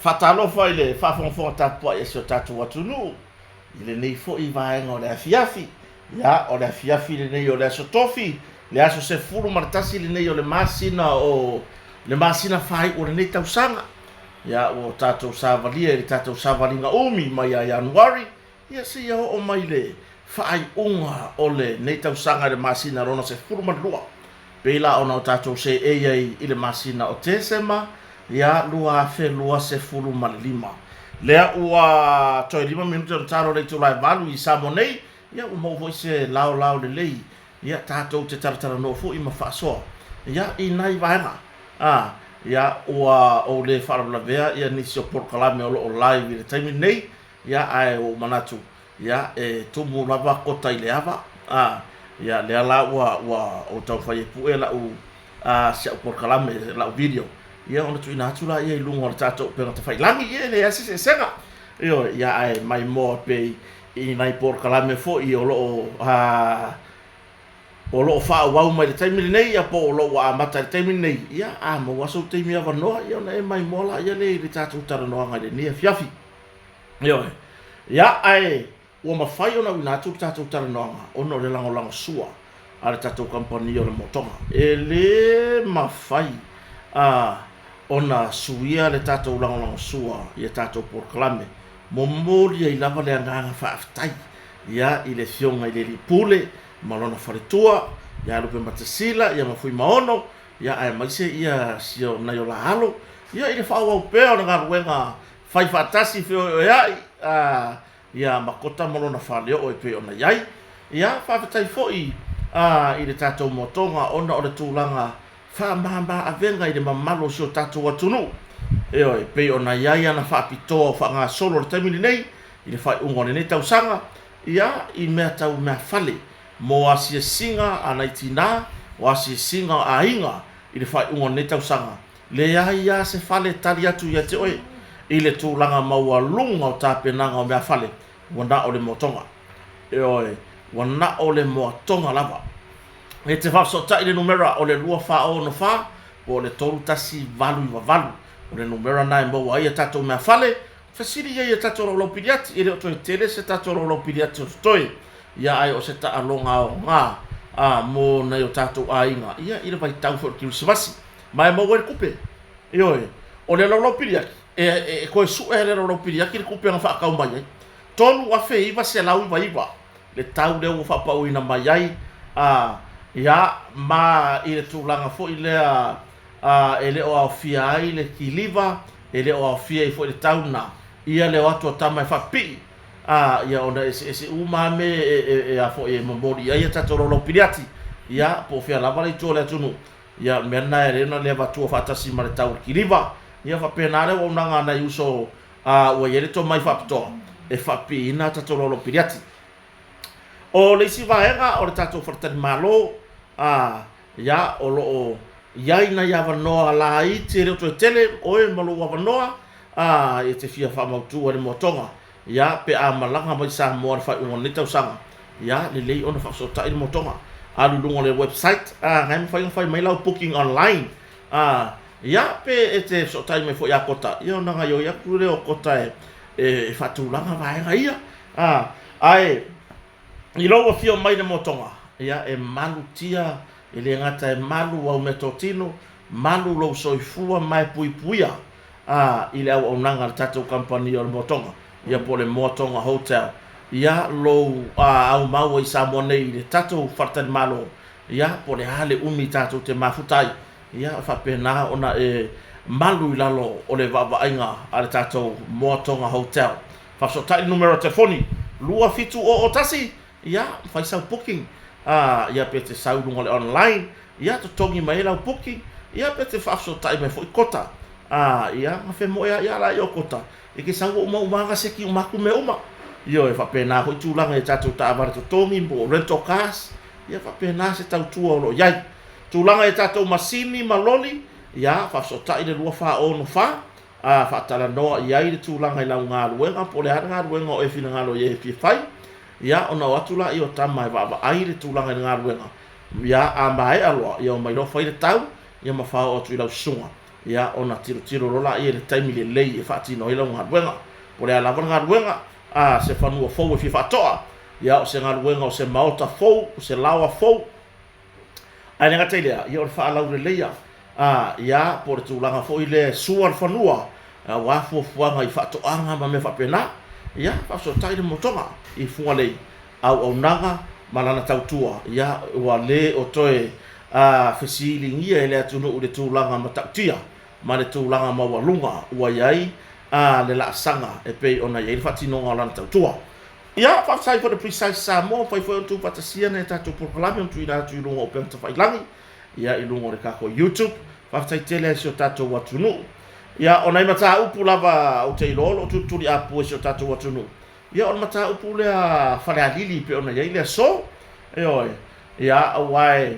fatalo fa ile fa fon tapua e so tatu watunu ile nei fo I vaenga o le afiafi ya o le afiafi le nei o le so tofi le aso se fulu martasi le nei o le masina fai o le nei tausanga ya o tatu savalia le tatu savalinga umi mai ya Januari ya se ya o mai le fai unga o le nei tausanga le masina rona se fulu marlua pela ona o tatu se ei ile masina o tesema ya lua fe lua se fulu malima lea ua toi 5 minuto o taro le tulai valu I samonei ya o mo voice lao le lei ya tatou te taratara no fu I mafaso ya I nai vaenga ya ua o le wharamlavea ya nisi o porkalame o live le taimi nei ya ai o manatu ya tumu lava kota I le ava ya lea la ua o tau whai e pue la u se o porkalame la u video ya ona tu ina tula ia lungo o tato pe ngata fai langi ia le ase senga yo ya ai mai mo pe I nai por kalame fo I o lo fa wa mai le taimi nei ya po lo wa mata le taimi nei ya mo waso taimi ava no ya na mai mo la ya le tato tara no nga le ni fiafi yo ya ai o ma fai ona ina tu tato tara no nga ono le lango sua ala tato company o le motonga ele ma fai ona suia le tatou lango sua ia tatou porklame momoli I lava le anganga whaaftai ia I le fionga I le lipule malona wharetua ia lupe matasila ia mafui maono ia ai maise ia sio na yo la halo ia I le whaua upea o nga ruenga whai whaatasi fio iai ia makota malona whaleo o pe ona iai ia whaaftai foi I le tatou motonga ona o le tūlanga fa mamba avenga I le mamalo sio tatu watunu pe ona yaya na fa pito fa nga solo le taimi nei I le fai ungo nei tausanga ia I mea tau mea fale mo asia singa anaitina o asia singa ainga I le fai ungo nei tausanga le ia se fale tali atu ia te oe I le tūlanga maua lunga o tāpenanga o mea fale wana o le motonga wana o le motonga lava e te whafsota I le numera o le lua wha o no wha o le tolu tasi valu o le numera nai maua ia tatou mea fale fasiri ia tatou rolo piriati I le o toi tele se tatou rolo piriati o toi ia ai o se ta alonga o ngā mo nei o tatou ainga ia I le vai tau for kirismasi mai maua le kupe o le rolo piriati e koe su e le rolo piriati le kupe nga wha akau mai ai tolu afe iwa se lau iwa le tau leo o whapau ina mai ai ia ma I le tūlanga fo I lea e le o awhia ai le kiliva e le o awhia I fo I le tauna ia le o atu o tamai whapi ia ona ese umame e a fo I mamori ia tato rolo piriati ia po whia lava le tō le atunu ia mena e rena le vatua whatasi ma le tau kiliva ia whapenare o nanga na uso ua i ele tō mai whapitoa e whapi ina tato rolo piriati o le isi vaenga o le tatou wharatani malo ia o loo iai na ia wanoa la iti reo toi tele oe malo wanoa e te fia whamautua le motonga ia pe a malanga mai sa moa le whai unga ni tausanga ia le lei ona whakasota I le motonga alulunga le website ngai mwhai mai lau booking online ia pe e te sotai mai fo ia kota ia ona ngai o ia kure o kota e whatulanga vaenga ia ai I loa fio mai le motonga ia e malu tia e le ngata e malu au metotino malu lo soifua mai puipuia I le au nanga le tatou company o le motonga ia po le motonga hotel ia lo au mau I Samonei le tatou wharatani malo ia po le hale umi tatou te mafutai ia whapena ona e malu I lalo o le vavaainga a le tatou motonga hotel whapsotai numero telefoni lua fitu o tasi ia fai sau booking ia pe te sau lunga le online ia to tongi mai lau booking ia pe te whafso tai mai fo I kota ia ngawhe mo ia la I o kota e ke sau uma nga seki umaku me uma ia e whapena hoi tūlanga e tatou taawara to tongi mo rental cars ia whapena se tau tua o lo iai tūlanga e tatou masini maloli ia whafso tai le lua wha o no wha whaatala noa iai le tūlanga I lau ngā ruenga po le hara ngā ruenga o e whina ngalo I e fi whai ia ona watula I o tama va ai le tūlanga ngā ruenga ia a mai aloa ia o mai no fai le tau ia ma fa o tu lau sunga ia ona tiro rola ia le taimi le lei e whaatino ila ngaruenga. Po le alawa ngaruenga, se whanua fau e fi whatoa, ia o se ngaruenga o se maota fau, o se lawa fau. Ai nenga teilea, ia o le whaalau le leia, ia po le tūlanga fau i le sua le whanua, wafuafuanga i whatoanga ma me whapena, ia whaaso tai le motonga i funga lei, au nanga, malana tautua, ia ua le o toe fesilingia e le atunu u le tūlanga ma tautia, ma le tūlanga ma walunga, ua iai, le la sanga e pei ona iai le whatinonga o lana tautua. Ia, whaafsai for the precise Samoa, whai whai tu patasia ne tatu porkalami on tui rātu i lunga o penta whailangi, ia i lunga o le kako YouTube, whaafsai tele si o tatu watunu. Ia, ona i mata upu lava o te ilolo, o tuturi apu e si o tatu watunu. Ia, ona mata upu lea whare alili pe ona iai lea so, e oi. Ia, awai,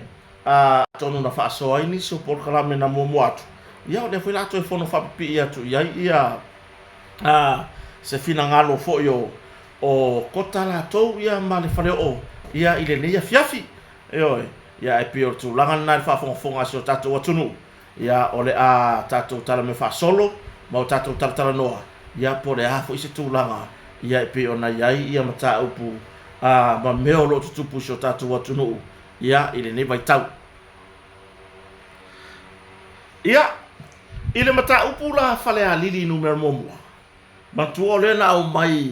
tonu na whaasoa ini si o porkalami na muamu atu. Ia, o lea whai lato e whono whapipi i atu, iai, ia, se fina ngalo fo yo o kota la tou ia ma le whare o ia i le neia fiafi e oi ia e pio tu langa na le whaafonga si o tatou atunu ia o le a tatou tala me whaasolo ma o tatou tala noa ia po le a fo i se tu langa ia e pio na iai ia mata upu ma meo lo tutupu si o tatou atunu ia i le nei vai tau ia i le mata upu la whale a lili numero momua matua le na o mai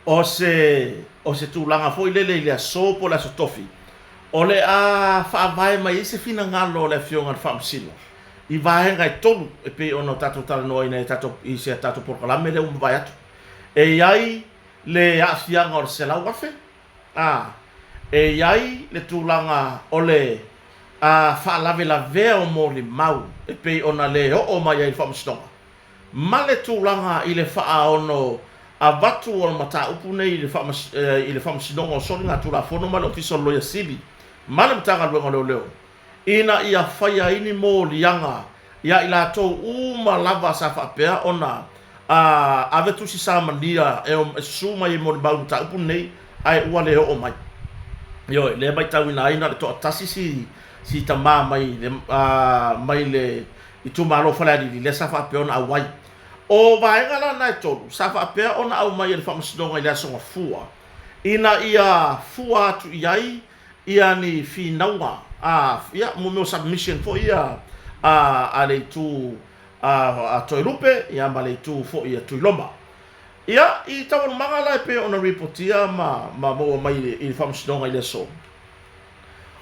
o se tūlanga foi lele i le so po la sotofi o le a whaavai mai se fina ngalo le fionga whaamsino i vahenga i tolu e pe ono tato tala noa ina i se tato porkalame le umbai atu e iai le afianga o le se lau afe e iai le tūlanga o le whaalave la vea o mo li mau e pe ona le o mai ai whaamsinonga ma le tūlanga i le wha ono a watu o mata upu nei i le whamasinonga o sori ngā tūla whono ma le ofiso loia sili ma le mtanga luenga leo leo ina ia whaia ini mō lianga ia i la tō uma lava sa whapea ona a vetusi sa mania e suma i mō le bau mata upu nei ai ua le o mai ioi le mai tau ina ina le toa tasi si ta mā mai le i tu malo whalari le sa whapea ona awai o vaenga la nai tolu, sa whapea ona au mai ele whamasinonga i lea songa fua. Ina ia fua atu iai, ia ni whinaunga, ia mumeo submission fo ia a le tu toi rupe, ia ma le tu fo ia tui loma. Ia i tawanu manga lai pe ona reportia ma moa mai i whamasinonga i lea so.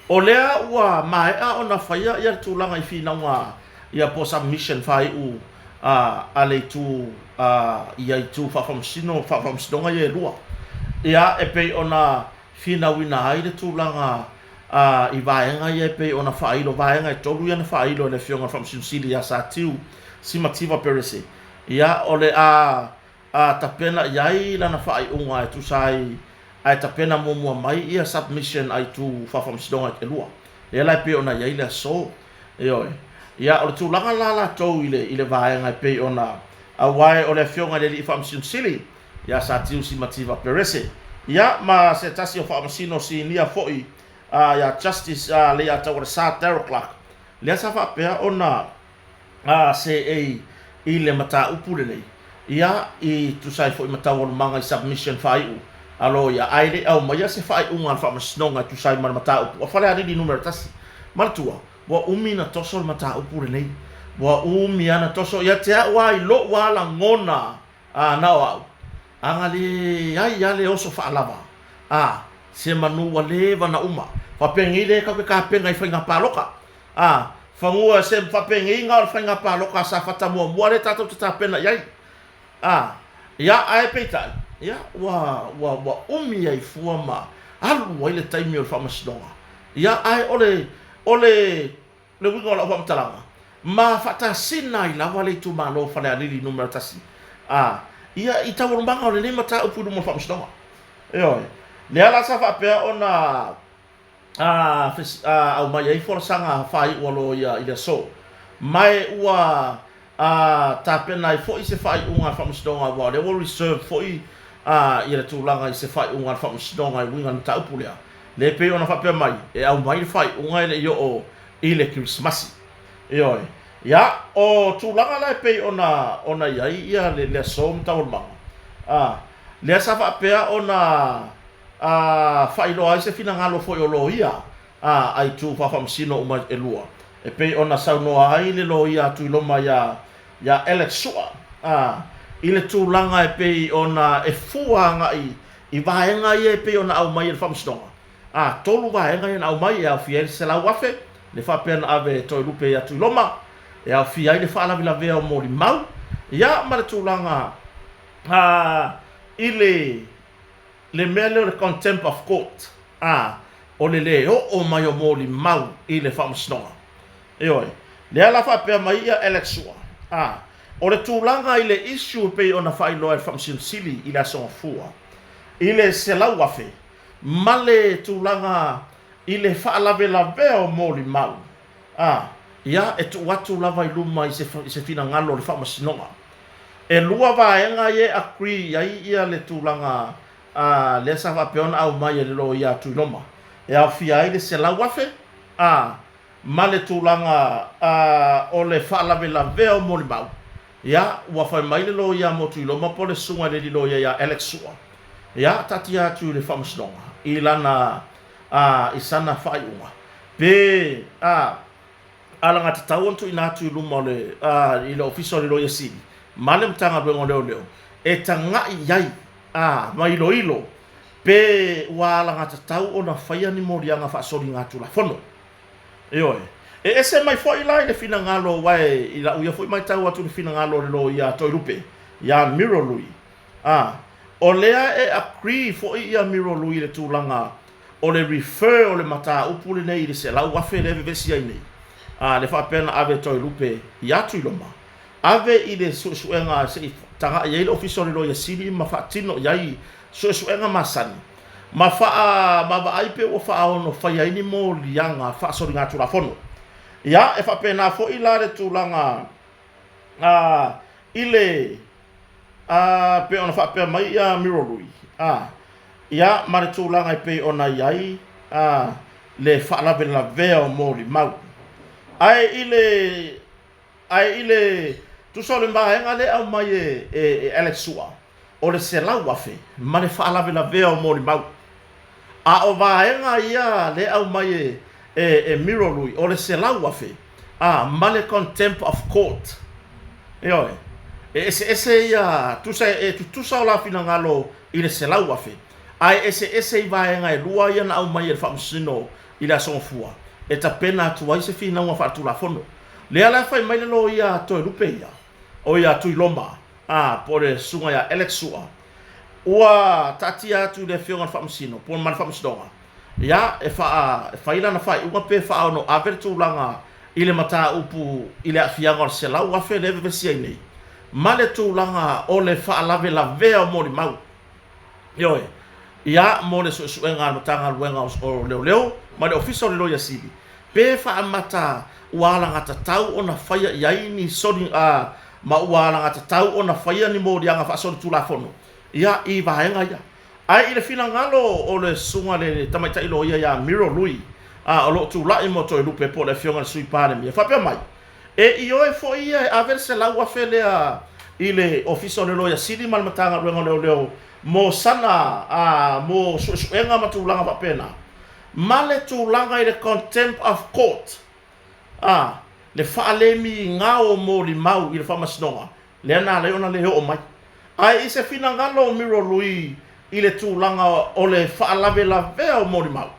O lea ua maea ona whaia ia tūlanga i whinaunga ia po submission whai u a le tu ia i tu whawhamsinonga i e rua. Ia e pei ona whina wina ai le tūlanga i vaenga i e pei ona whailo vaenga i tolu ia na whailo le whionga whamsinsili ia sa tiu simativa perese. Ia ole tapena iai lana whai unga e tu sai ai tapena mumua mai ia submission ai tu whawhamsinonga i e rua. Ia lai pei ona iai le so. Ioi. Ia o le tūlanga la tau i le vaenga i pei ona a wae o le whionga le li whamsinsili ia sa tiu simativa perese. Ia ma se tasi o whamasino si nia foi ia justice le a tau sa Darryl Clark. Lea sa whapea ona se i le mata upule nei. Ia i tu sai foi mata o manga i submission whaiu. Alo ia aire au mai se whai unga whamasinonga tu sai mata upu. A whale aridi numero tasi. Malatua. Wa umi na toso le mata upure nei. Wa umi ana toso ia te awa i lo wala ngona nao au. Anga le ai ale oso whaalava. Se manu wa lewa na uma. Whapengi le ka penga i whainga paloka. Whangua se whapengi inga o whainga paloka sa whatamua mua le tatou te tapena iai. Ia ae peitai. Ia wa umi ai fuama. Alu wai le taimi o le whamasinonga. Ia ae ole le winga o la whamtalanga. Ma whatasina i lawa le tu malo whale alili numero tasi. Ia i tawuru manga o le lima ta upu mo whamsinonga. Eoi. Le ala sa whapea ona au mai ai whalasanga whai ualo ia i le so. Mai ua tapena i fo i se whai unga whamsinonga wa le will reserve fo i le tūlanga i se whai unga whamsinonga i winga na ta upu lea. Le pe ona whapea mai, e au mai whai unga i le i o i le Christmasi. Ioi. ya o tulaga la pe ona ia le som tau ma le sa pe ona failo ai se fina ngalo foi o lo ia ai tu fa sino uma elua e pe ona sa no ai le lo ia tu lo ma ya Alexua ile tulaga e pe ona e fuanga i vaenga ia pe ona au mai le famstonga tolu vaenga ia au mai ia fiel se la wafe le fa pen ave to lupe ya tu loma e au fi ai le fa la vila vea o mori mau ia ma le tulaga ile le mele le contempt of court o le o mai o mori mau i le famstonga e oi le ala fa pe mai ia Alexua o le tulaga i le issue pe ona fa ilo e famsili i la son fua ile se la wafe male tulaga ile fa lave o moli mau ia e tu watu lava i luma i se fina ngalo le fa masinoga e lua vaenga ye agree ia le tulaga le sa va peona au mai le lo ia tu loma e au fia ile se la wafe male tulaga o le fa lave o moli mau ia ua fai mai le lo ia mo tu loma po le sunga le lo ia Alexua ia tatia tu le fa masinoga i lana isana fai uma pe alanga tatau tu ina tu luma le i le official lo yesi malem tanga bengo leo e tanga yai mai ilo pe wala ngata tatau ona fai ni morianga fa soli ngatu la fono e ese mai foi lai le fina ngalo wai ila uya foi mai tau atu le fina ngalo lo ia toirupe ya miro lui o lea e agree foi ia miro lui le tulanga o le refer o le mata upule nei le se lau wafe le vesi ai nei le fa pena ave toi lupe ya tu loma ave i le suenga se tanga ye le official lo ya sili ma fa tino yai suenga masani ma fa ma va ai pe o fa ono fa ya ni mo lianga fa so nga tu la fono ya e fa pena fo ila le tulanga ile pe ona fa pe mai ya miro lui ia mare tulaga i pei ona iai le fa'alave lavea o moli mau ai ile tusa o le maenga le au mai e Alexua o le selau afe ma le fa'alave lavea o moli mau o vaenga ia le au mai e mirolui o le selau afe ma le contempt of court ese ia tusa o la fina ngalo i le selau afe ai ese i vaenga e lua ia na au mai e whamsino i la songfua e ta pena atu ai se fina ua whatu la fono le ala fai mai lo ia toi rupe ia o ia tui loma po le sunga ia Alexua ua tati atu le fionga whamsino po man whamsinonga ia e whaila na whai unga pe wha no aver tūlanga i le mata upu i le afianga o se lau afe le vevesi ai nei ma le tūlanga o le whaalave la vea o mori mau ia mo le suenga matanga luenga o leo ma le official lo ya sibi pe fa mata wala ngata tau ona faia ia ni sodi ma wala ngata tau ona faia ni mo dianga fa sodi tula fono ia i vaenga ia ai ile fina ngalo o le sunga le tamaita ilo ia miro lui o lo tu la imo to lupe po le fionga sui pane mi fa pe mai e io e fo ia averse la wa fele ile official lo ya sibi mal matanga luenga leo mo sana mo suenga matulanga pa pena male tulanga i le contempt of court le faalemi ngao mo li mau i le famasnonga le ana le ona le o mai ai se fina ngalo miro lui i le tulanga o le faalave la vea mo li mau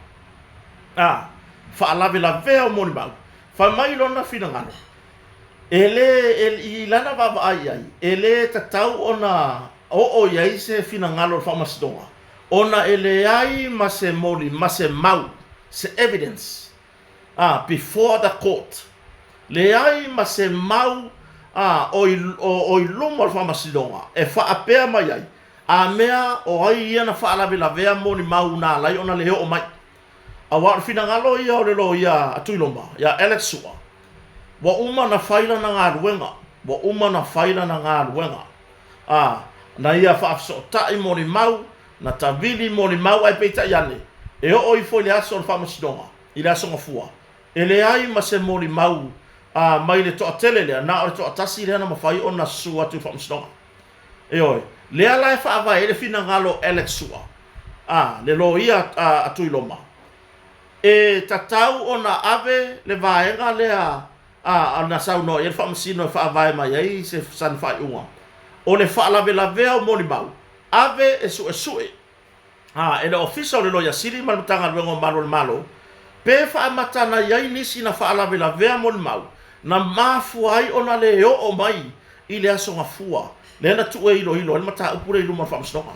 faalave la vea mo li mau fa mai lona fina ngalo ele ilana va ai ele tatau ona o ia se fina ngalo famasdonga ona ele ai mase moli mase mau se evidence before the court le ai mase mau o lumo famasdonga e fa apea mai ai a mea o ai ia na fa la vea moli mau na lai ona le o mai a wa fina ngalo ia o le lo ia atuiloma ya Alexua wa uma na faila na ngaruenga wa uma na faila na ngaruenga na ia fa so tai mori mau na tavili mori mau ai peita yale e o i foi le aso fa masdonga ila so fua ele ai ma se mori mau mai le to atele le na o to atasi le na mafai ona sua tu fam stonga e oi le ala fa vai le fina ngalo Alex sua le lo ia atu iloma e tatau ona ave le vaenga le na sau no e fam sino fa vai mai ai se san fa unga o le fa la o moli mau ave e su e e le official le lo ya siri malutanga le malo pe fa matana yai nisi na fa la moli mau na mafu ai ona le o mai i le aso ngafua le na tu e ilo le mata upure i luma fam stonga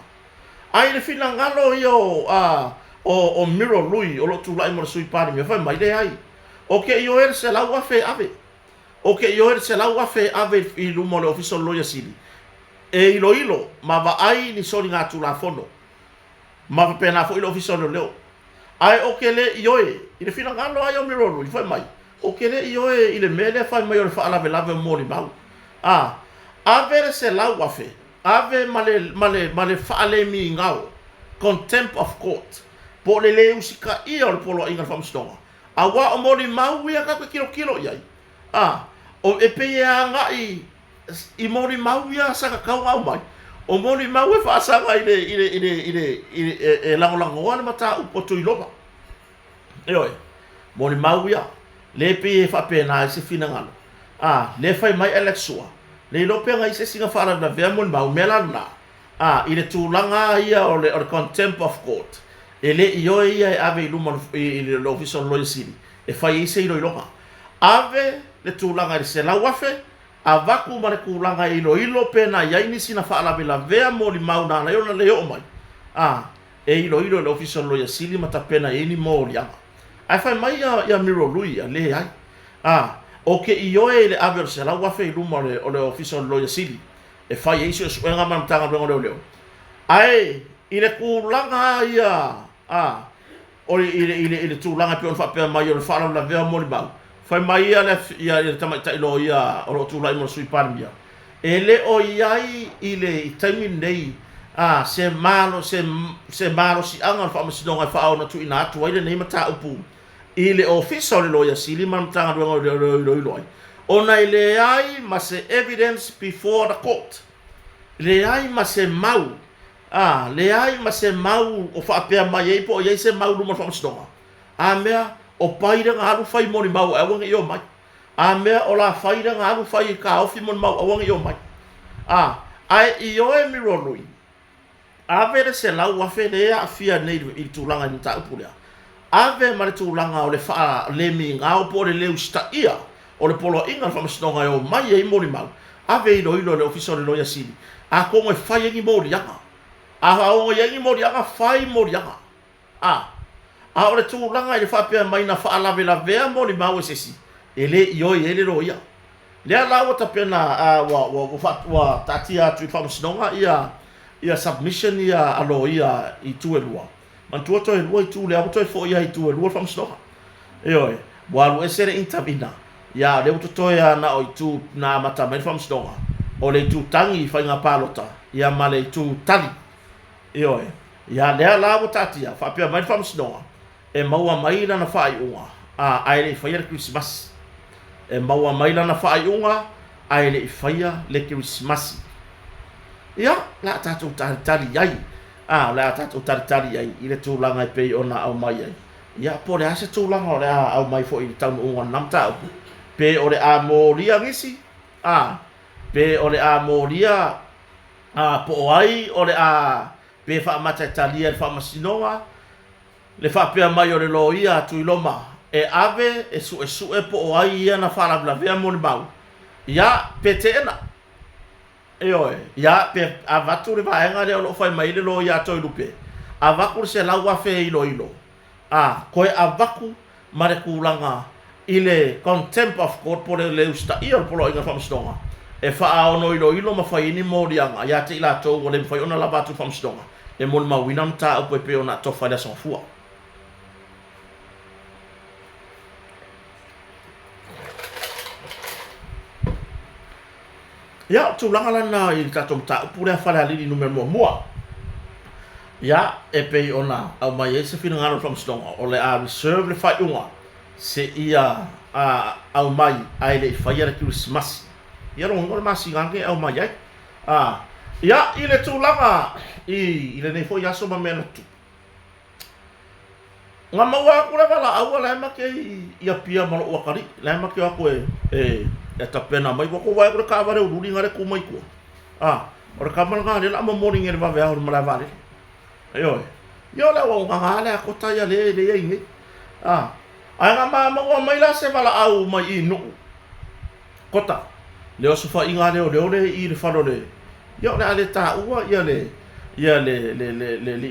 ai le fina ngalo io o miro lui o lo tu lai mo sui pari me fa mai le ai o ke io er se la wa fe ave o ke io er se la wa fe ave i luma le official lo ya siri e ilo ma va ai ni soli nga tu la fono ma pe na fo ilo official lo leo ai o ke le io i le fina ngalo ai o miro lui fa mai o ke le io i le mele fa mai o fa la mo ni mau ave se la wa fe ave male fa le mi ngao contempt of court po le usika i o polo inga fam stonga awa o mo ni mau ia ka kilo iai o e pe ia nga i mo ni mau ia sa ka au mai o mo ni mau e fa sa nga ile lango ana mata upo tu iloba oi mo ni mau ia le pe fa pe na se fina ngalo le fai mai Alexua le lo pe ngai se singa fara na vea mon mau melana ile tulanga ia o le contempt of court ele io ia ave luma ile lo official lo sili e fai se ilo ave le tulanga se la wafe avaku mare kulanga ilo pe na ia ini sina fara la vea mon mau na yo na le o mai e ilo le official lo sili mata pena ini mo ya ai fai mai ia miro lui le ai o ke io le ave se la wafe luma le official lo sili e fai iso su nga man tanga leo ai ile kulanga ia o ile tulanga pe on fa pe mai o fa la vea mo ba fai mai ia tama ta ilo ia o tu lai mo sui parmia ele o iai ile taimi nei se malo si anga fa mo sinonga fa ona tu ina tu ile nei mata upu ile official lo ya sili man tanga lo ona ile ai ma se evidence before the court le ai ma se mau le ai ma se mau o fa pe mai e po ye se mau no fa stonga mea o paira ngaru fai moni mau e wanga yo mai mea o la faira ngaru fai ka ofi moni mau e wanga yo mai ai io e mi rolui ave se la wa fe le afia nei i tulanga ni ta upulea ave ma le tulanga o le fa le mi ngao po le usta ia o le polo inga fa stonga yo mai e moni mau ave ilo le official lo ya sili como e fai ngi mori yanga o ngi mori yanga fai mori yanga o le tulanga i fa pe mai na fa la vea mori mau sesi ele io ele ro ia le ala o ta pena wa tatia tu fa stonga ia submission ia alo ia i tu elua man tu to elua i tu le auto fo ia i tu elua fa stonga oi wa e sere intervina ya le to ia na o tu na mata mai fa stonga o le tu tangi fa nga palota ia male tu tali io ia le la o tatia fa pe mai fa stonga e maua mai na fa i unga ai le fa ia Christmas e maua mai na fa i unga ai le fa ia le Christmas ia la tatu tali ai la tatu tali ai ile tu langa pe ona au mai ai ia po le ase tu langa o le au mai fo i tau unga namta pe o le a moria ngisi pe o le a moria po ai o le a pe fa mata talia fa masinoa le fa pe mai o le loia tu iloma e ave e su e po ai ia na fa la vea mo mau ia petena ia pe avatu le vaenga le o fai mai le loia to lupe avaku se la wa fe ilo koe avaku mare kulanga ile contempt of court por le usta ia polo inga fam stonga e fa ono ilo ma fa ini morianga ya te ila to o le fa ona la batu fam stonga e mon ma winam ta o pe ona to fa da son fua ya tu langa lana i ta tom ta pura fa la li numero mo ya e pe ona au mai se fina ngalo fam stonga o le a reserve le fa unga se ia au mai ai le faia le Christmas ia ro ngol masi ngange au mai ai ia i le tulaga i le nei foi aso ma mena tu nga maua ku le vala au la ma ke ia pia mo o kari la ma ke ko e tapena mai ko wa ko ka vare uri ngare ku mai ko ora ka manga le la mo morning e va va o mala vale yo la wa nga la ko ta ya le ngi ai nga ma mai la se vala au mai no kota le o fa inga le i le falo le yo le ale ta ua ia le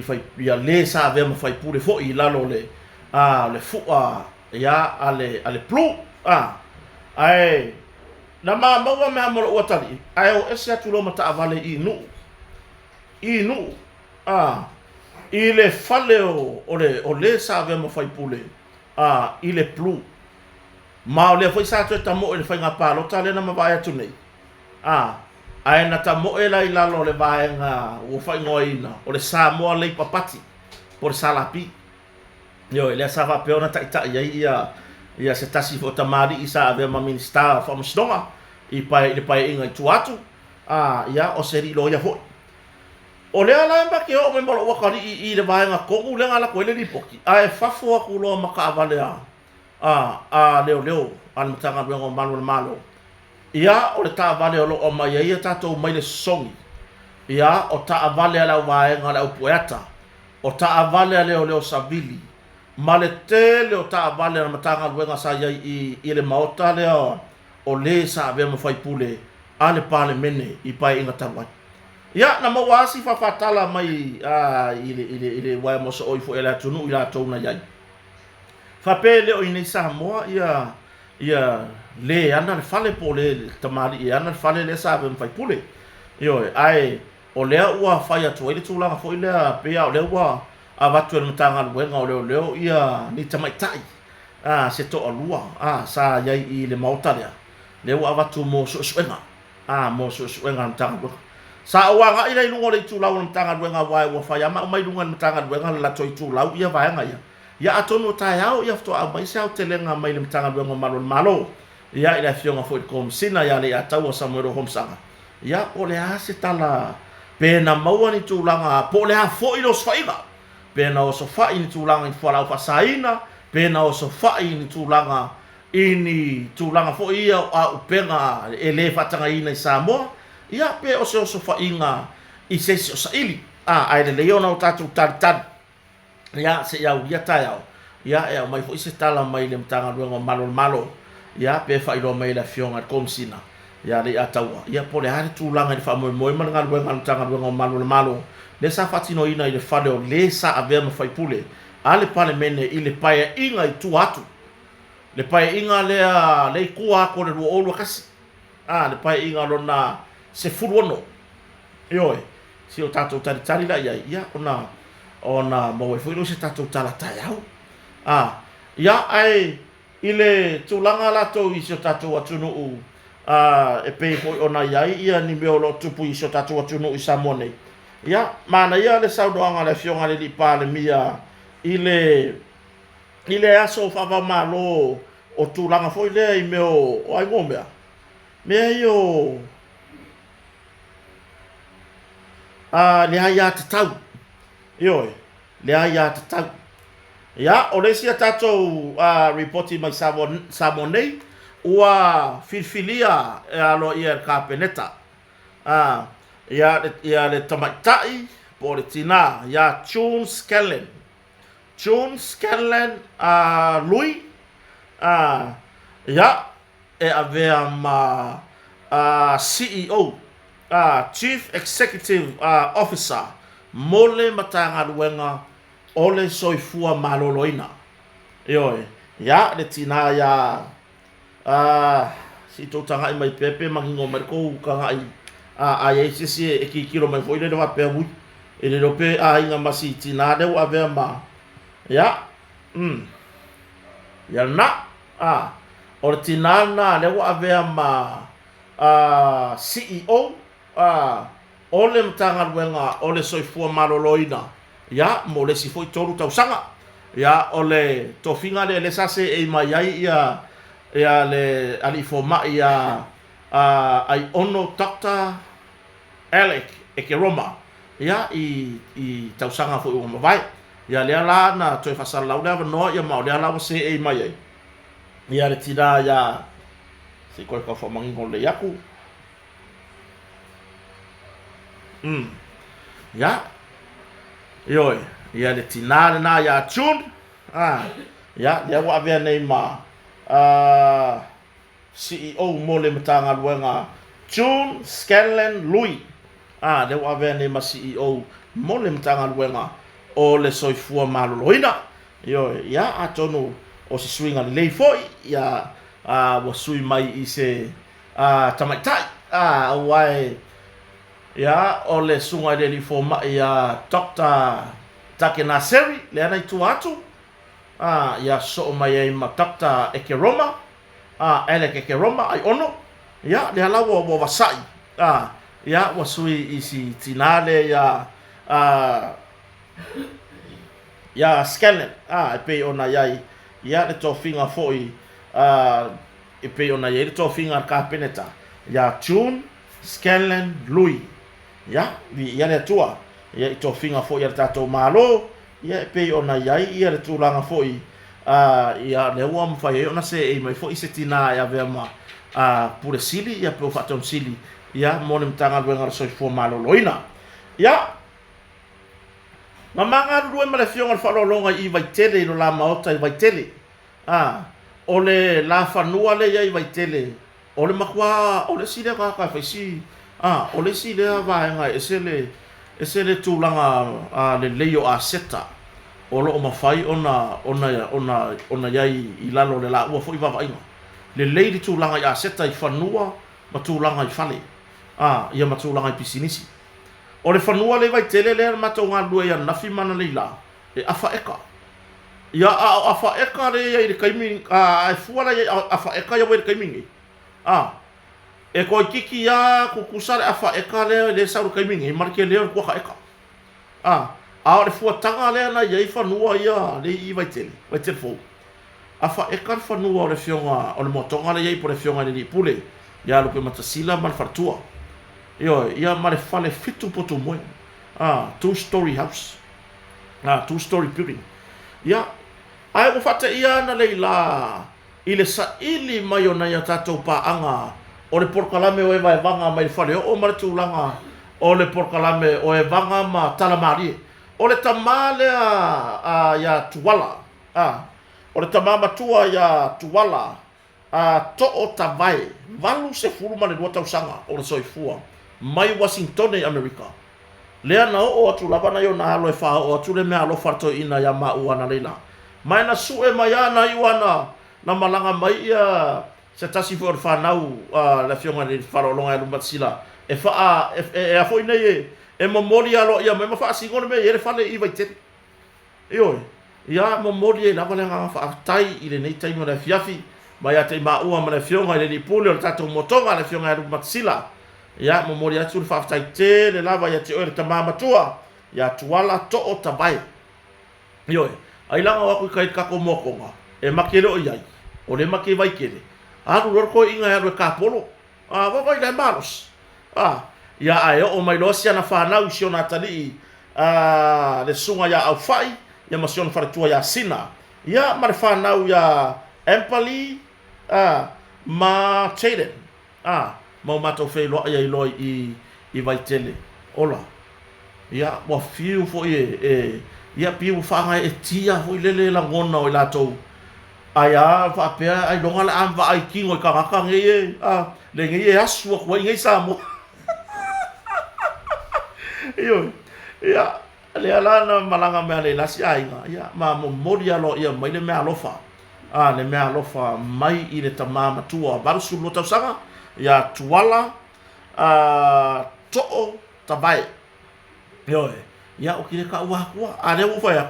fai ia le sa ve ma fai pure fo i lalo le le fu ia ale plu ai na ma me amor o tali ai o ese atu lo mata vale i nu i le fale o le sa ve ma fai pule i le plu ma o le foi sa tu tamo le fai nga palo tale na ma vai atu nei ai na tamo e la i lalo le vai nga o fai ngoina o le sa mo le papati por salapi yo le sa va peona ta ia se tasi fo tamari isa ave ma minista fa mstonga i pai inga tu atu ia o seri lo ia fo o le ala ba ke o me mo wa kali i le vai nga ko u le ala ko le lipoki ai fa fo ku lo ma ka vale leo an mtanga ngo malo ia o le ta vale o mai ia tato mai le songi ia o ta vale ala vai nga la poeta o ta vale le savili malete le o ta vale na matanga luenga sa i le maota le o le sa ave mo fai pule ale pale mene i pai inga tawai ia na mawasi fa fatala mai ile wai mo so fo ela tunu ila tona yai fa pele o ina sa mo ia le ana fale pole tamari ia ana fale le sa ave mo fai pule yo ai o le ua fai atu ile tula fo ile pe o le ua avatu le matanga luenga o leo ia ni tamaitai se to alua sa yai i le mautalia le ua avatu mo suenga mo suenga matanga sa wanga ila ilungo le tu lau matanga luenga wai ua fai ama mai lunga matanga luenga la toi tu lau ia vai nga ia atonu tai au ia fto a mai sa telenga mai le matanga luenga malo ia ila fionga fo kom sina ya le atau Samuel Homsanga ia o le ase tala pena maua ni tu langa po le fo ilo sfaiga pena o sofa ini tulanga i whalau whasaina, pena o sofa ini tulanga fo ia a upenga e le whatanga ina i Samoa, ia pe o sofa inga i sesi o saili, ai le leona o tatu tari, ia se iau ia tai au, ia e mai fo i se tala mai le mtanga luenga malo, ia pe whairo mai le fionga komsina, ia le ataua, ia po le hare tulanga i whamoe mana luenga mtanga luenga malo, le sa fatino ina i le fale o le sa avea ma fai pule ale pale mene i le paia inga i tu atu le paia inga le kua ako le rua olua kasi le paia inga lona se furuono ioe si o tatou tari la ia ona maue fuilo se tatou tala tai au ia ai i le tulanga lato i se tatou atunu e pei foi ona iai ia ni meo lo tupu i se tatou atunu i Samoa ia mana ia le saudoanga le fionga le lipa le mia ile aso fava malo o tulanga foi le i meo o ai ngomea mea io le haia tatau ioe le haia tatau ia o le sia tatou reporti mai Samonei ua filfilia alo ia kapeneta ia le tamaitai po le tina ia June Scanlon lui ia e avea ma CEO Chief Executive Officer mole matanga luenga ole soifua maloloina ioe ia le tina ia si totanga i mai pepe mangingo merko kanga i ai sisi e ki kilo mai foi le va pe bui e le pe inga masi tina de wa ve ma ya ya na ortinana le wa ve ma CEO ole mtanga wenga ole soifua maloloina ya mo le si foi toru tau sanga ya ole tofinga le sase e mai ai ia ia le ali foma ia ai ono Dr. Alec Ekeroma ia i tausanga fo o mavai ia le la na toi fasal lau le no ia mau le la se e mai ai ia le tira ia se ko ka fo mangi ngol le yaku ia yoi ia le tina na ia chun ia le wa vea nei ma CEO mo le matanga luenga June Scanlon Louis le wa vea nei ma CEO mo le matanga luenga o le soifua maloloina yoi ia atonu o se swinga le foi ia wa sui mai i se tamaitai wai ya o le sunga le li foma ya Dr. Takenaseri le ana itu atu ya so mai ai ma Dr. Ekeroma Alec Ekeroma ai ono ya le ala wo wasai ya wasui isi tinale ya Scanlon pe ona yai ya le tofinga foi pe ona yai le tofinga ka peneta ya June Scanlon Louis ya ia le tua ia i tofinga fo ia tatou malo ia pe ona iai ia le tulanga fo ia le ua mfai ona se e mai fo i se tina ia vema pure sili ia pe faton sili ia mo le mtanga luenga so fo malo loina ia mamanga lue male fionga fa longa i vai tele lo la maota i vai tele o le la fanua le ia i vai tele o le makwa o le sile ka fa si o le si le vaenga esele tulanga le leo a seta o lo mafai ona yai i lalo le la ua foi vainga le lady tulanga ya seta i fanua ma tulanga i fale ia ma tulanga i pisinisi o le fanua le vai tele le ma tonga lue ya nafi mana le la e afa eka ia afa eka le ia i kaimi ai fuala afa eka ia we kaimi e ko kiki ya ku kusare afa eka le saru kaimingi marke le ko ka eka a le fu tanga le na ye fa nuwa ya le I vai tele fo afa eka fa nuwa le fionga o le motonga le ye por le fionga le pule ya lo pe matasila mal fartua yo ya male fale fitu poto mo two-story house 2-story building ya ai ko fata ia na le la ile sa ili mayona ya tatou pa anga o le porkalame o e vai vanga mai fale o maratulanga o le porkalame o e vanga ma talamari o le tamale ya tuwala o le tamama tua ya tuwala to o tavai valu se furu ma le dua tausanga o le soifua mai Washington e Amerika lea na o atu lavana yo na alo e wha o atu le mea alo farto ina ya maua na leila mai na su e mai ana iwana na malanga mai ia se tasi fo whanau la fionga ni wharolonga e lumatsila e a foi nei e momori alo ia me ma singone me e fale I vai tete io ia momori e lava le nga tai I le nei tai mo le fiafi mai ate maua ma le fionga le pule o tatou motonga le fionga e lumatsila ia momori atu le tai te le lava ia te o le tamama tua ia tuala to o tabai io ai langa waku kai kako mokonga e makelo iai o le make vai kele aru roko inga ya ka polo va vai le malos ia ai o mai losia na fana u siona tali le sunga ya au fai ya masion fartua ya sina ia mar fana u ya empali ma chaden mau mato fe lo ia lo I vai tele ola ia wa fiu fo ia piu fanga e tia ho lele la ngona o lato aya fa pe ai longa la am va ai kingo ka ka nge le nge asu ko nge samo yo ya le ala na malanga me le la sia inga ya ma mo moria lo ia mai le me alofa le me alofa mai I le tamama tua barusu lo tausanga ya tuala to tabai yo ya o kile ka wa ale wo fa ya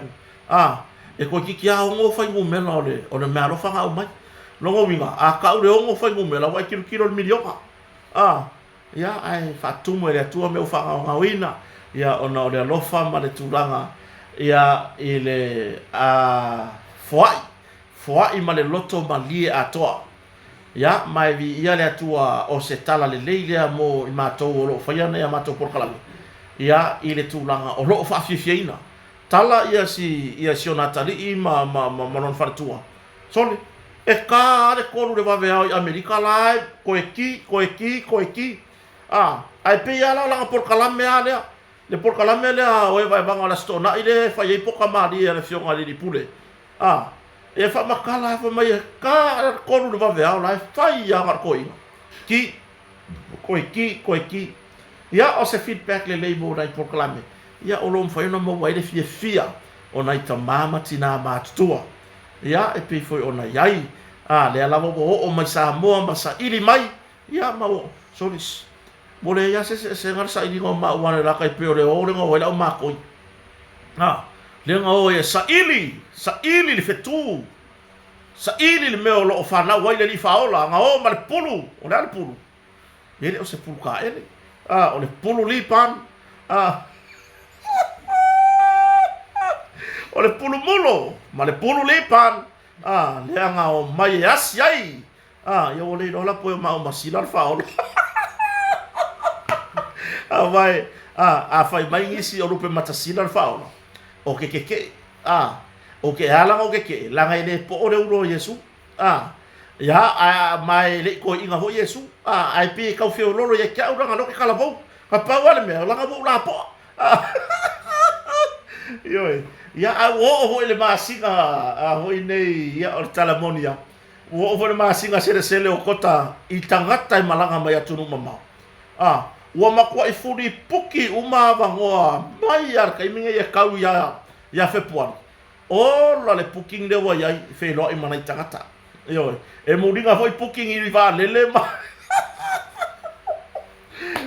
e ko ki a ngo fa ngu mela o le me alofa ga o mai longo winga ka o le ngo fa ngu mela wa kilo milioka ya ai fatumo le tua me o fa ga wina ya ona o le alofa ma le tulanga ya ile foi ma le loto ma lie atoa ia mai vi ia le atua o se tala le leile mo i matou o lo faia nei a matou porkalame ia i le tulaga o lo faafiafiaina tala ia si ona talii ma non faratua sole e ka le kolu le vaveao i Amerika lai ko e ki ai pe ia la porkalame a lea le porkalame lea o e vai vanga la stona i le fai e poka mari le fionga li pule e fa makala e fa mai ka kolu le vaveao lai fai ia ngar koina ko e ki ia o se feedback le leibo nai porkalame ia o lom fai no mo wai le fia o nai tamama tina matutua ia e pe foi ona yai le ala o mai sa mo ma sa ili mai ia ma o solis bole ia se ngar sa ili ngoma wana la kai pe o le o nga o la ma koi le nga o e sa ili le fetu sa ili le meo lo fa na wai le li faola nga o ma le pulu o le pulu ele o se pulu ka ele o le pulu li pan o le pulu mulo ma le pulu li pan le nga o mai as yai ia o le la po ma o masila fa o vai fai mai ngisi o rupe matasila fa o o ke o ke ala o ke la ngai le po o le ulo Yesu ia mai le ko inga ho Yesu ai pe ka fe o lolo ye ka ura ngalo ke kala bo ka pa wale me la nga bo la po yo ia o le masinga ho nei ia o talamonia o le masinga sele o kota i tangata i malanga mai atunu mama ua makua i furi puki uma vangoa mai ar kai minga ia kau ia fepuan o la le puking le wa ia fe lo i mana i tangata yo e muringa foi puking i va lele ma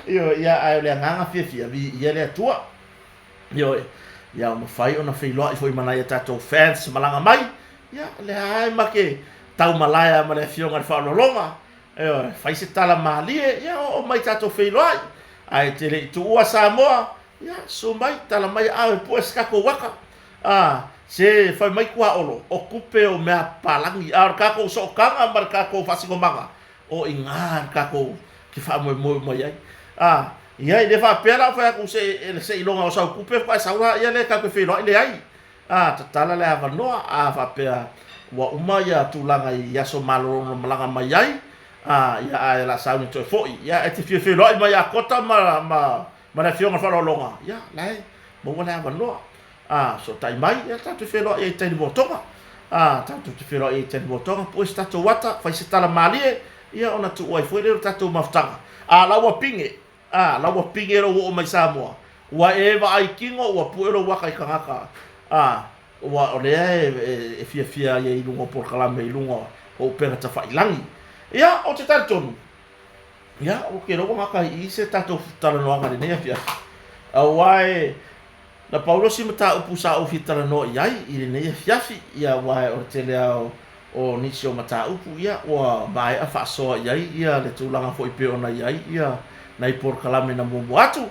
yo ia ai le nganga fia vi ia le tua yo ia mo fai ona fe lo i foi mana i tato fans malanga mai ia le ai make tau malaya ma le fionga fa longa fai se tala malie ia o mai tato fe lo ai te le tu ua Samoa ia so mai tala mai a po skako waka se fai mai kua olo o kupe o mea palangi ar kako so kanga mar kako fasingo manga o ingar kako ki fa mo ai ia ile fa pela fa ku se ilonga o sa kupe fa sa ia le kako fe lo ile ai tala le ava no fa pela wa uma ia tulanga ia so malo no malanga mai ai ia ai la sa to foi ia e te fe lo mai a kota ma na fionga fa longa ia lai mo wala ava no so tai mai ia tatu fe lo ia tani botonga tatu te fe lo ia tani botonga po tatu wata fa se tala malie ia ona tu oi foi le tatu maftanga lawa pinge ro o mai Samoa wa eva ai kingo wa puero wa kai kangaka wa ole e fia ia ilungo por kalame ilungo o pera ta fa ilangi ia o te tonu ia o ke ro ngaka i se tatu tala no ngare ne fia awai na Paulo si mata upu sa o fitala no iai i ne fiafi ia wa o te leo o nisi o mata upu ia wa mai a fa so iai ia le tulanga foi pe ona iai ia nai por kalame na mo atu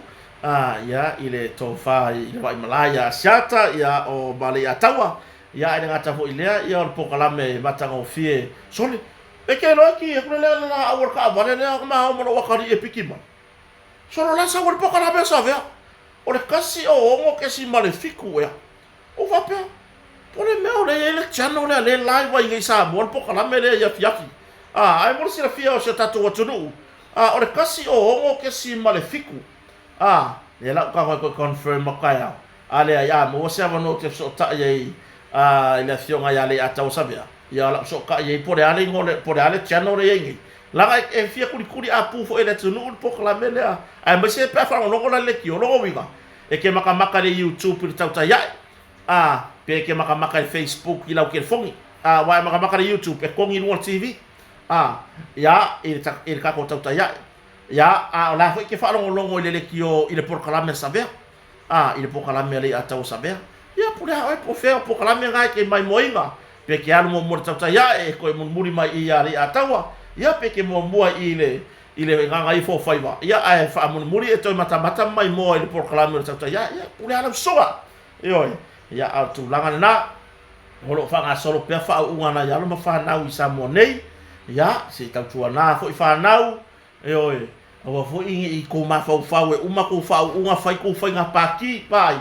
ia ile to fa i vai malaya siata ia o bale atawa ia ina ngata fo ilea ia o por kalame mata ngo fie sole e ke lo ki e kule la awar ka vale le ma o mo wakari e pikima solo la sa por kalame sa vea o le kasi o ongo ke si malefiku ia o va pe o le meo le channel le live wa ngai sa mo por kalame le ia fiafi ai mo si la fia o se tatu watunu o le kasi o ongo ke si malefiku le la ka ko confirm makaya ale ya mo se ava no te so ta ye ile fionga ya le ata o sabia ya la so ka ye por ale ngole por ale channel le ye la e fia kuri apu fo ele tunu po la mele ai me se pa fa no la le ki o lo wiga e ke maka le YouTube per tauta ya pe ke maka le Facebook ila o ke fongi wa maka le YouTube e kongi no TV ya il ka ko tauta ya la foi ke fa longo le ki o ile por kalame saber ile por kalame le ata o saber ya por ai por fer por kalame ga ke mai moinga pe ke alu mo tauta ya e ko mo muri mai ia le ata wa ia pe ke mo mua ile nganga i fo faiva ia ai fa mo muri e to mata mai mo ile por kalame tauta ya por ala soa yo ia autu langa na holo fa nga solo pe fa unga na ya lo ma fa na wi sa mo nei ya se tau tua na fo i whanau e oe awa fo i ko mawhau e uma ko whau unga whai ko whai ngā pāki pai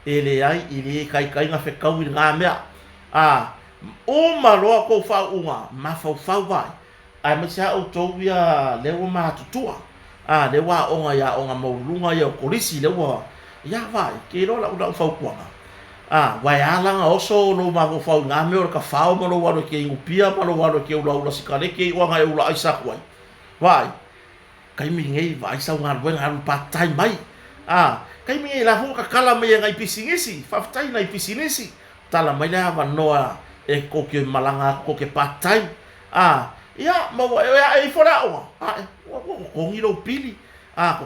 e le ai i le kai ngā whekau i ngā mea uma roa ko whau unga mawhau vai ai ma se au tau ia lewa mātutua lewa onga ia onga maulunga ia o korisi lewa ia vai ke rola una whau kuanga wai alanga oso lo mago fau nga me or ka fau mo lo waro ke ingupia ma lo waro ke ula sikale ke wa nga ula isa kwai vai kai mi ngei vai sa nga wen han patai mai kai mi la fu ka kala me nga ipisingisi fa tai na ipisingisi tala mai la va noa e ko ke malanga ko ke patai ya ma wa ya e fora ko ngiro pili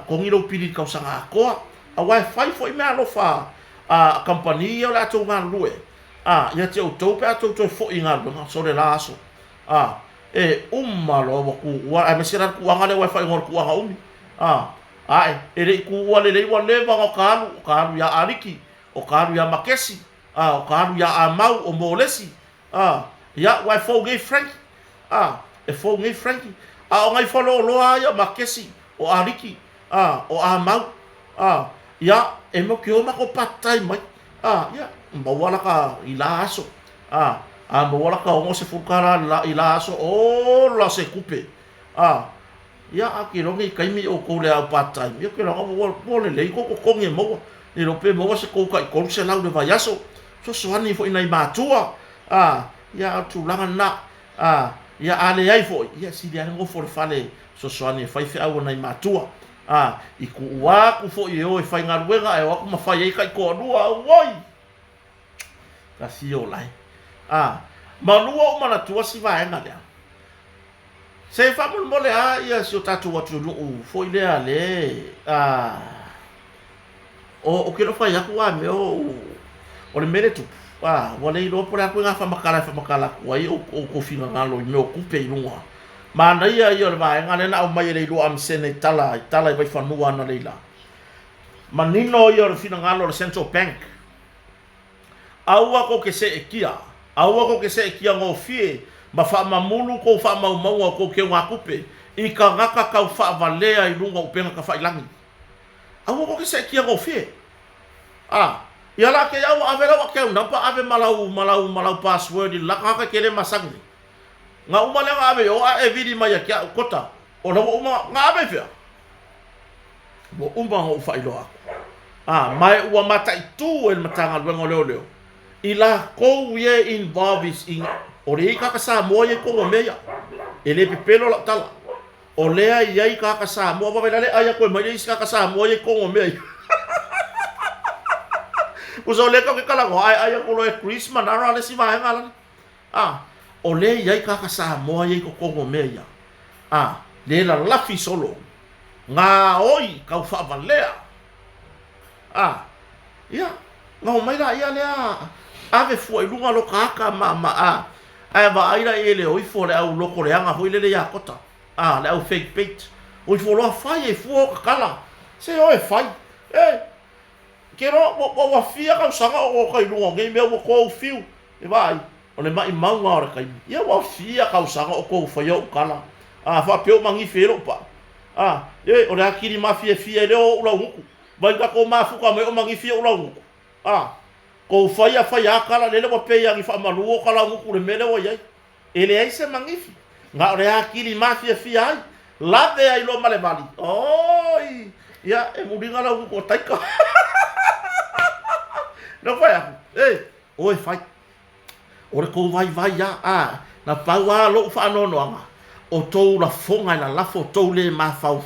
ko ngiro pili ka usanga ko wa fai foi me alo fa company la to nga lue ya te auto pe to fo inga nga so le laso e lo ku wa a mesira ku nga le wifi ngor ku nga umi e re ku wa le wa le va kalu ya ariki o kalu ya makesi o kalu ya amau o molesi ya wa fo ge frank e fo ge frank o ngai fo lo ya makesi o ariki o amau ya e mo ke o mako patai mai ya mbawala ka ilaso mbawala ka o se fukara la ilaso o la se kupe ya akirongi kaimi o ko le patai yo ke lo le ko nge mo ni lo pe mo se ko ka ko se lau de vayaso so soani fo inai matua ya tu langa na ya ale ai fo ya si dia ngo for fale so soani fai fe au nai matua i ku ua ku fo i o fai ngā ruenga e waku mawhai ei kai ko anua wai ka si o lai manua o mana tua si vaenga lea se whamon mole ia si o tatu watu nuu fo i lea le o ke no whai aku me o le mere tupu wale i lopo le aku ngā whamakala kuai o kofinga ngalo i meo kupe i lunga mana ia le vai ngane na mai le lo am sene tala i vai fanua na leila manino ia le fina ngalo le Central Bank aua ko ke se ekia ngo fie ma fa mamulu ko fa mau ko ke nga kupe i ka ngaka ka fa valea i lunga upenga ka fa ilangi aua ko ke se ekia ngo fie ia la ke au avela wa ke napa ave malau password la ka ke le masangi nga uma le nga ave o e vidi mai kia kota o na uma nga ave fia mo uma ho fa ilo aku mai ua mata itu el matanga luengo leo ila ko ye involves in o le ka sa mo ye ko meya ele pepelo la tala o le ai ka sa mo va le ai ko mai ka sa mo ye ko meya uso le ka kala go ai ko lo Christmas na le si va ngala o le iai ka sa moa iai ko kongo mea le la lafi solo ngā oi kau whaavalea ia ngau mai la ia lea ave fua i lunga lo kaka ai wa aira e le oifo le au loko le anga hoi le ia kota le au fake bait oifo loa fai e fua o kakala se oe fai ke ro wa fia kau sanga o kai lunga ngai mea wa kou fiu e vai o le mai maunga ora kai ia wa fia ka usanga o ko fa yo kala fa peo mangi fero pa o le akiri mafia fia le o ula huku vai ka ko mafu ka me o mangi fia ula huku ko fa ya kala le wa pe ya ki fa malu o kala huku le mele o yai ele ai se mangi fi nga o le akiri mafia fia ai la de ai lo male mali oi ia e muringa la huku taika no fa ya oi fai ore ko vai ya na paua lo fa no o tou la fonga na la foto le ma fau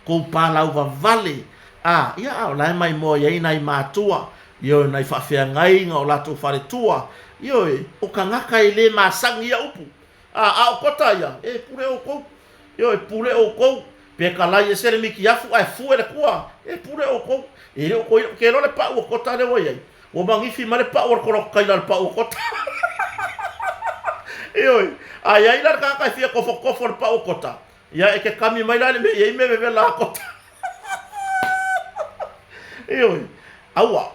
ko pa la va vale ia la mai mo ye nai matua yo nai fa fia ngai nga o la to fa le tua yo o kangaka ile ma sangi ya upu o kota ya pure o ko yo pure o ko pe kala ye sere mi ki afu fu e kwa pure o ko o ko ke lo le pa o kota le wo ye o mangi fi mare pa o ko kai la pa o kota ai la ka fia ko pa o kota ya e ke kami mai la me ye me la kota aua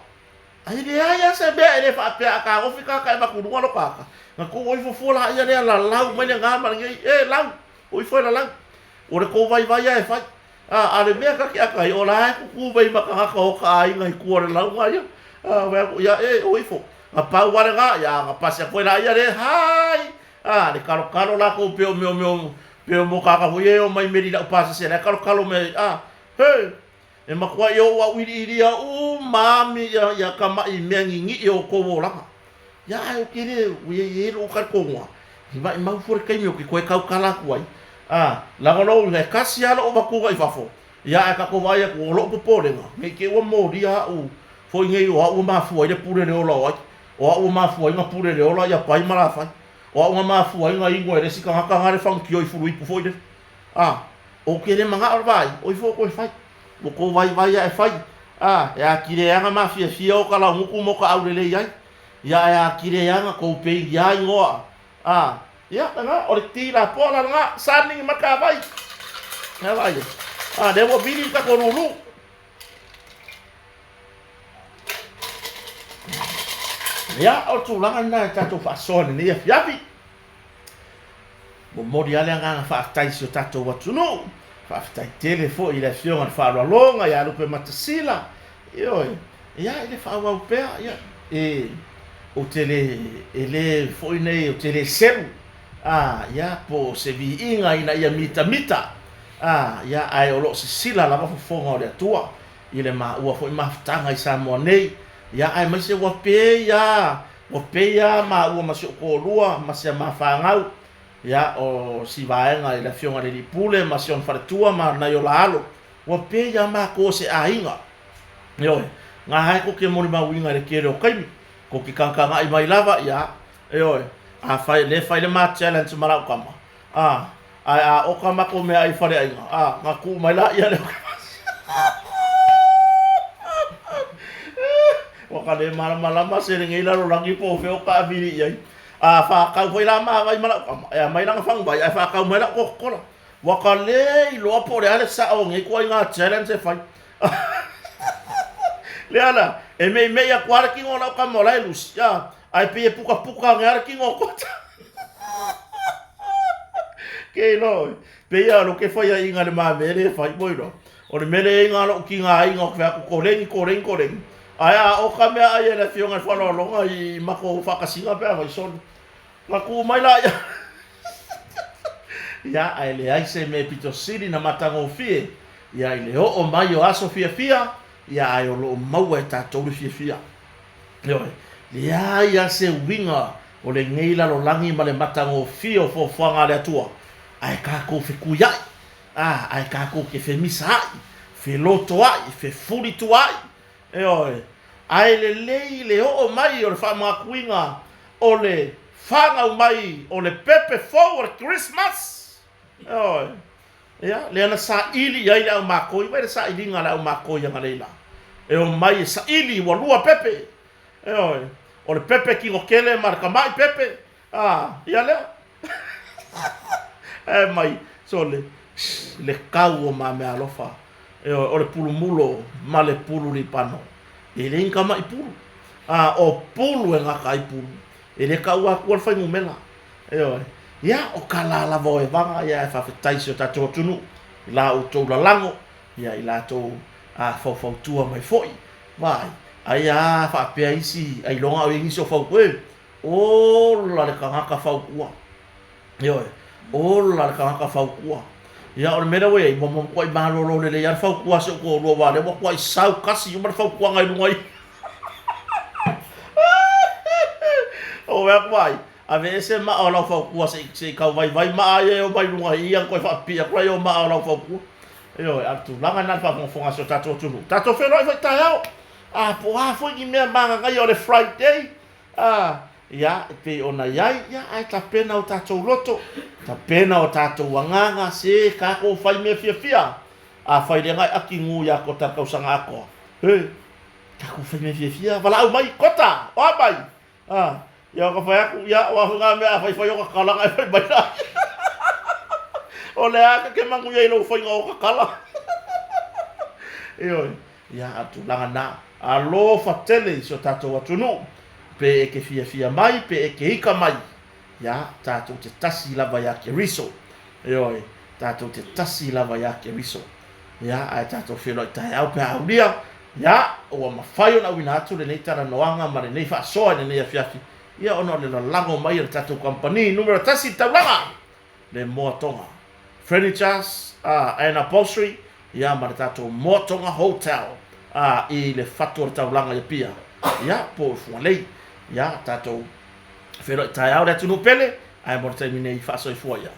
ai le ai se be ele fa pe ka o fika ka ba ku ngalo ka na ko oi fo la ia le la lau mai le ngama ngai e lau oi fo la lau o le ko vai vai e fai ale mea ka ki aka i o la ku vai ma ka o ka ai ngai ku le lau mai ya e oi fo a pa wale ga ya ga pasa ko la ia le hai le kalo la ko pe o mo ka fu ye o mai meri la pasa se la kalo me he e makua yo wa wiri iria mami ya kama i mengi ngi yo ko wola ya ai kire we ro ka ko wa va ma fu ke mi ki ko ka kala ko ai la no le kasi ala o baku ga i fafo ya ka ko va ya ko lo po le me ke wo mo dia fo ngi o ma fu ai pure le o lo o ma fu ai ma pure le o lo ya pai mala fa o ma fu ai ngai ngoi le sika ka ngare fang ki oi fu i fu de o kere manga vai o fo ko fai o ko vai e fai ya kire anga mafia fia o kala nguku mo ka aurele ai ya kire anga ko pe ya ngoa ya nga o tira pola nga sani maka vai na vai devo vini ka ko rulu ya o tu langa na tato fa son ni ya fi mo mori ale nga fa tai so tato watu no fa tele fo ile fiona fa longa ya lupe matasila yo ya ile fa wa pe ya o tele ele fo ine o tele selu ya po se vi inga ina ya mita ya ai o lo sila la fo fo ngore tua ile ma ua fo ma tanga isa mo nei ya ai ma se wa pe ya ma ua ma se ko lua ma se ma fa ngau ya o si vaenga i la fionga le pule ma sion fartua ma na yo lalo wa pe ya ma ko se ainga yo nga hai ko ke mo ma winga le kero kai ko ki kanka nga i mai lava ya yo fai le ma challenge mara kama o kama ko me ai fare ainga nga ku mai la ya le wa ka le mala ma se ngi la ro langi po fe o ka viri ai fa ka foi la ma vai mala mai lang fang vai fa ka mai la ko wa ka le lo po le ale sa o ngi ko nga challenge fai le ala e me ya kwara ki ngona ka mola lus ya ai pe puka ngar ki ngo ko ke lo pe ya lo ke foi ya inga le ma mere fai moi lo o le mere inga lo ki nga inga ko ko aya o ka me ai la fionga fa lo longa i mako fa ka singa pe vai son Maku mai la ya. Ya ai le ai se me pito siri na matango fie. Ya ile o mai o aso fia. Ya ai o lo mau e tatou fia. Yo. Ya se winga o le ngeila lo langi ma le matango fie o fo fanga le atua. Ai ka ko fe kuya. Ai ka ko ke fe misa ai. Fe loto ai, fe furi tu ai. Yo. Ai le o mai o le fa makuinga o le fanga mai o le pepe forward Christmas. Oh. Ya, le ana sa ili ya ila makoi, vai sa ili ngala makoi nga leila. E o mai sa ili wa lua pepe. O le pepe ki ngokele marka mai pepe. Ya le. Mai so le kau o ma me alofa. O le pulumulo ma le pulu li pano. E le inka mai pulu. O pulu e ngaka i pulu. E le kau a kua whai ngumela. Ya o kala la voe vanga ya e whawhetaisi o tato tunu. La o tau la lango. Ya i la tau whau tua mai foi. Vai. Ai whapea isi. Ai longa o ingisi o whau koe. O la le kangaka whau kua. O la le kangaka whau kua. Ya o le mera wei. Mo kua i maroro le ya whau kua se o kua rua wale. Mo kua i sau kasi. Umar whau kua ngai lungai. O wea kwai, a vese ma o lau whau kua se kau vai ma ai o mai lunga ia koe whapia kua o ma o lau whau kua. Atu langa nan whafonga so tato tunu. Tato whenoi whai tai au. Po fwoi ki mea manga ngai o le Friday. Ia, pe ona iai, ia ai ta pena o tato loto. Ta pena o tato wanganga se kako whai mea fia. Whai le ngai aki ngu ia ko takau sanga ako. Kako whai mea fia. Wala au mai kota, o mai. Ya ka fa aku ya wa nga me fa fa yo ka kala ka fa ba. O le aka ke mangu ye lo fa ngo ka kala. ia atu langa na alo fatele so tatou atunu pe ke fia mai pe ke ika mai ia tatou te tasi lava ia ke riso ioi tatou te tasi lava ia ke riso ia ai tatou whenua i tae au pe aulia ia ua mawhai ona wina atu le nei tara noanga ma le nei whaasoa le nei afiafi ia ono le lango mai le tatou company numero tasi taulanga le Moatonga Furnitures and Upholstery ia ma le tatou Moatonga Hotel i le fatu o le taulanga ia pia ia po funga lei ia tatou whenua i tae au le atunu pele ai mo le taimine i whaasoa i fua ia